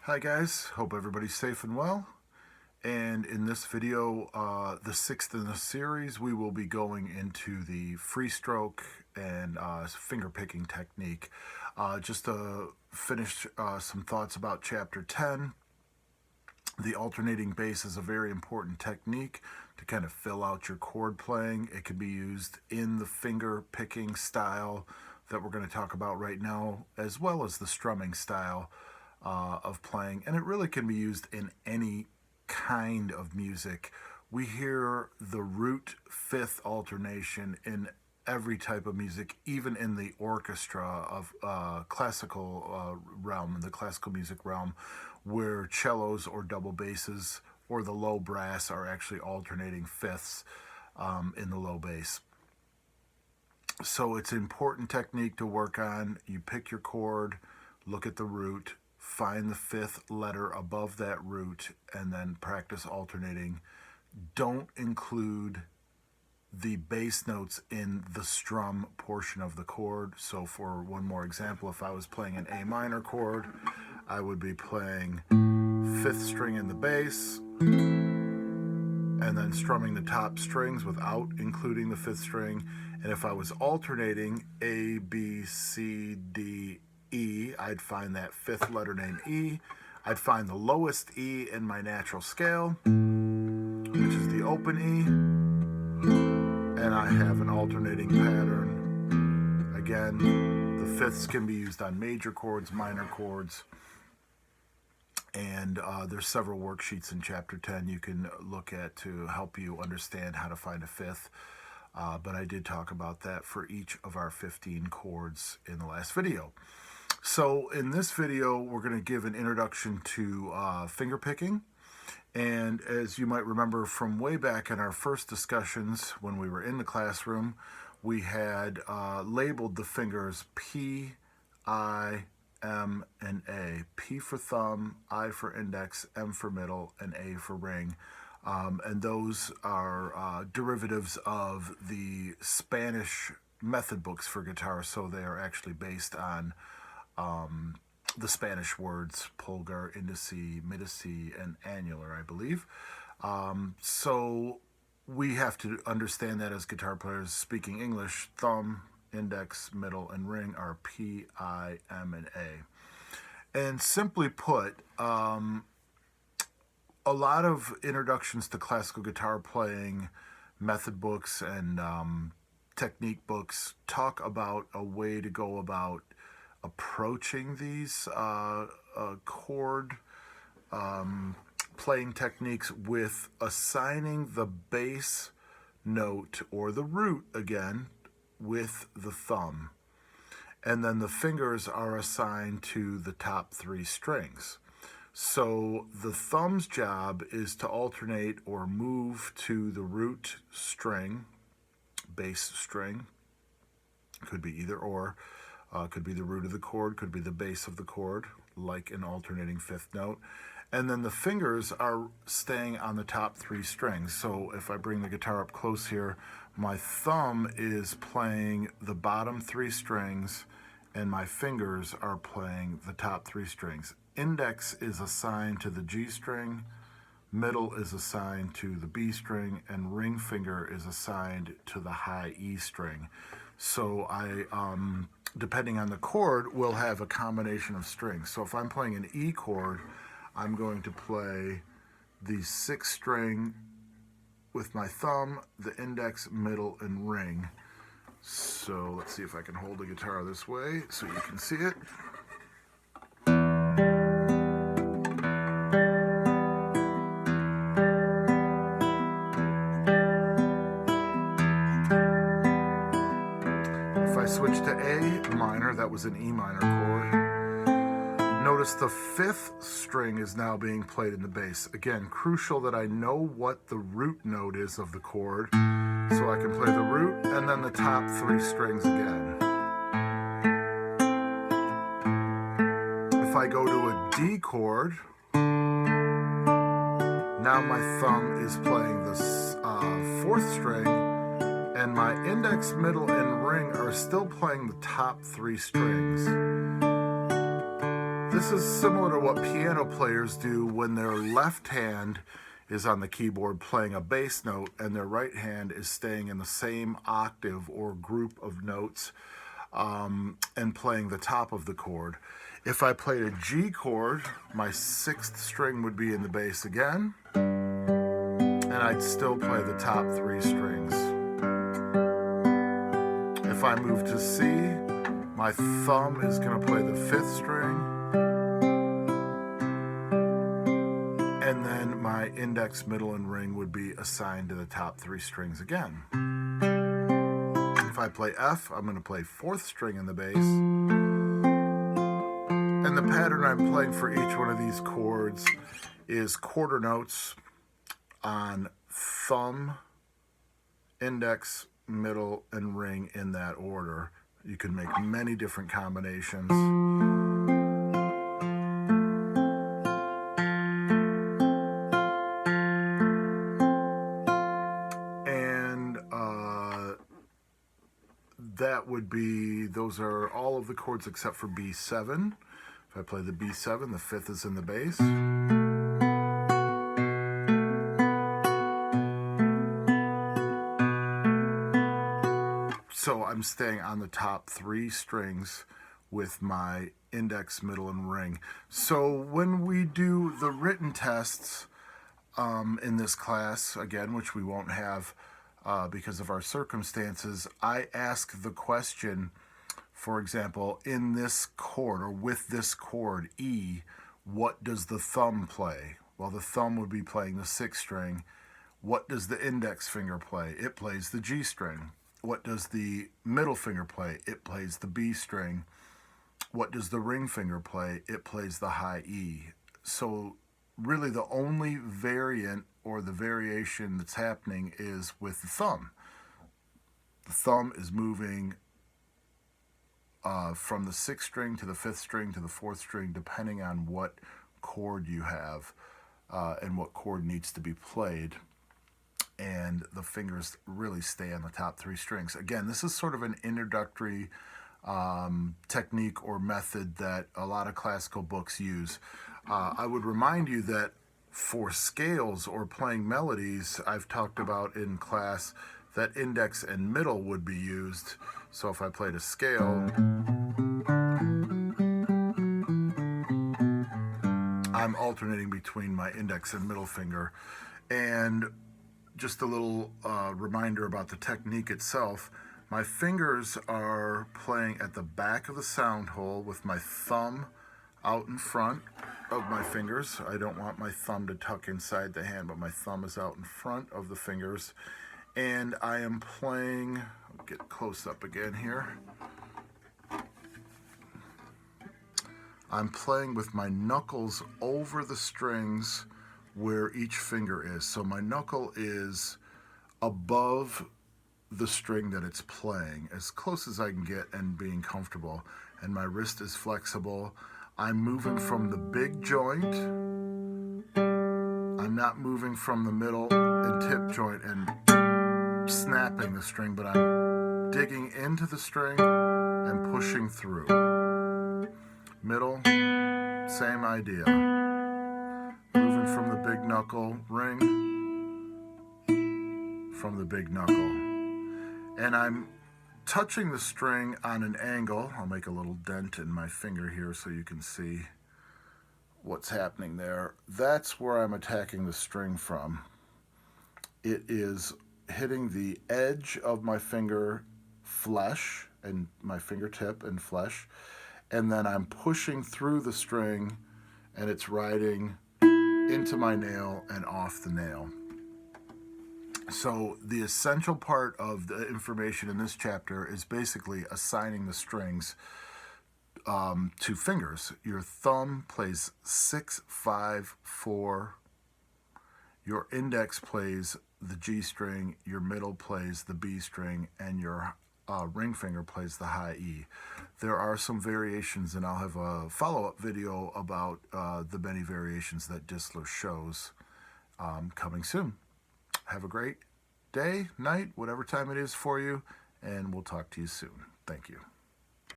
Hi guys, hope everybody's safe and well. And in this video, the sixth in the series, we will be going into the free stroke and finger picking technique. Just to finish some thoughts about chapter 10, the alternating bass is a very important technique to kind of fill out your chord playing. It can be used in the finger picking style that we're going to talk about right now, as well as the strumming style of playing, and it really can be used in any kind of music. We hear the root fifth alternation in every type of music, even in the orchestra of classical realm, in the classical music realm, where cellos or double basses or the low brass are actually alternating fifths in the low bass. So it's an important technique to work on. You pick your chord, look at the root, find the fifth letter above that root, and then practice alternating. Don't include the bass notes in the strum portion of the chord. So for one more example, if I was playing an A minor chord, I would be playing fifth string in the bass and then strumming the top strings without including the fifth string. And if I was alternating A, B, C, D, E, I'd find that fifth letter named E. I'd find the lowest E in my natural scale, which is the open E, and I have an alternating pattern. Again, the fifths can be used on major chords, minor chords, and there's several worksheets in chapter 10 you can look at to help you understand how to find a fifth. But I did talk about that for each of our 15 chords in the last video. So in this video, we're going to give an introduction to finger picking. And as you might remember from way back in our first discussions when we were in the classroom, we had labeled the fingers P, I, M, and A. P for thumb, I for index, M for middle, and A for ring. And those are derivatives of the Spanish method books for guitar, so they are actually based on the Spanish words pulgar, indice, medici, and annular, I believe. So we have to understand that as guitar players speaking English. Thumb, index, middle, and ring are P, I, M, and A. And simply put, a lot of introductions to classical guitar playing method books and technique books talk about a way to go about approaching these chord playing techniques with assigning the bass note or the root again with the thumb, and then the fingers are assigned to the top three strings. So the thumb's job is to alternate or move to the root string, bass string, could be either or. Could be the root of the chord, could be the base of the chord, like an alternating fifth note. And then the fingers are staying on the top three strings. So if I bring the guitar up close here, my thumb is playing the bottom three strings, and my fingers are playing the top three strings. Index is assigned to the G string, middle is assigned to the B string, and ring finger is assigned to the high E string. So depending on the chord, we'll have a combination of strings. So if I'm playing an E chord, I'm going to play the sixth string with my thumb, the index, middle, and ring. So let's see if I can hold the guitar this way so you can see it. If I switch to A minor, that was an E minor chord. Notice the fifth string is now being played in the bass. Again, crucial that I know what the root note is of the chord, so I can play the root and then the top three strings again. If I go to a D chord, now my thumb is playing the fourth string, and my index, middle, and ring are still playing the top three strings. this is similar to what piano players do when their left hand is on the keyboard playing a bass note and their right hand is staying in the same octave or group of notes and playing the top of the chord. If I played a G chord, my 6th string would be in the bass again, and I'd still play the top 3 strings. If I move to C, my thumb is going to play the 5th string, and then my index, middle, and ring would be assigned to the top 3 strings again. If I play F, I'm going to play 4th string in the bass. And the pattern I'm playing for each one of these chords is quarter notes on thumb, index, middle, and ring in that order. You can make many different combinations. That would be, those are all of the chords except for B7. If I play the B7, the 5th is in the bass. So I'm staying on the top 3 strings with my index, middle, and ring. So when we do the written tests in this class, again, which we won't have because of our circumstances, I ask the question, for example, in this chord or with this chord, E, what does the thumb play? Well, the thumb would be playing the 6th string. What does the index finger play? It plays the G string. What does the middle finger play? It plays the B string. What does the ring finger play? It plays the high E. So really the only variant or the variation that's happening is with the thumb. The thumb is moving from the 6th string to the 5th string to the 4th string, depending on what chord you have and what chord needs to be played. And the fingers really stay on the top 3 strings. Again, this is sort of an introductory technique or method that a lot of classical books use. I would remind you that for scales or playing melodies, I've talked about in class that index and middle would be used. So if I played a scale, I'm alternating between my index and middle finger. And just a little reminder about the technique itself. My fingers are playing at the back of the sound hole with my thumb out in front of my fingers. I don't want my thumb to tuck inside the hand, but my thumb is out in front of the fingers. And I am playing, I'll get close up again here. I'm playing with my knuckles over the strings where each finger is. So my knuckle is above the string that it's playing, as close as I can get and being comfortable. And my wrist is flexible. I'm moving from the big joint. I'm not moving from the middle and tip joint and snapping the string, but I'm digging into the string and pushing through. Middle, same idea. Moving from the big knuckle, ring, from the big knuckle. And I'm touching the string on an angle. I'll make a little dent in my finger here so you can see what's happening there. That's where I'm attacking the string from. It is hitting the edge of my finger flesh and my fingertip and flesh, and then I'm pushing through the string and it's riding into my nail and off the nail. So the essential part of the information in this chapter is basically assigning the strings to fingers. Your thumb plays 6, 5, 4. Your index plays the G string, your middle plays the B string, and your ring finger plays the high E. There are some variations, and I'll have a follow-up video about the many variations that Disler shows coming soon. Have a great day, night, whatever time it is for you, and we'll talk to you soon. Thank you.